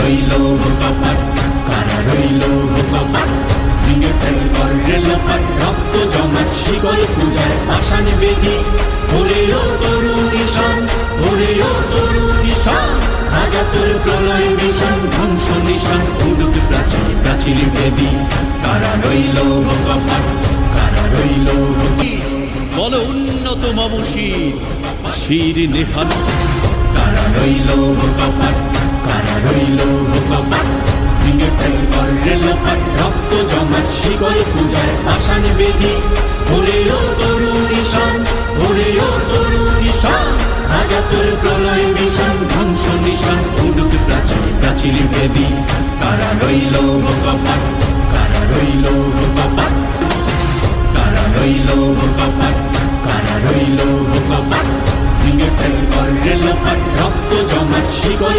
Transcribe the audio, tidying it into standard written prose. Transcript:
রইল কপাট, কারা রইল কপাট, ভেঙে ফেল কর রেলপাট, রক্ত জমাট শিকল পূজার পাষাণ বেদি। ওরে ও তরুণ ঈশান, ওরে ও তরুণ ঈশান, আজা তোর প্রলয় বিষাণ, ধ্বংস নিশান উডুক প্রাচীর প্রাচীর ভেদি। কারা রইল কপাট, কারা রইল বল উন্নত মমশির শির নেহান। কারা রইল কপাট, কারা রইল কপাট, ভেঙে ফেল কর রেলপাট, রক্ত জমাট শিকল পূজার পাষাণ বেদি। ওরে ও তরুণ ঈশান, ওরে ও তরুণ ঈশান, আজা তোর প্রলয় বিষাণ, ধ্বংস নিশান উডুক প্রাচীর প্রাচীর ভেদি। কারা রইল কপাট, কারা রইল কপাট, কারা রইল কপাট, কারা রইল কপাট, ভেঙে ফেল কর রেলপাট, রক্ত জমাট শিকল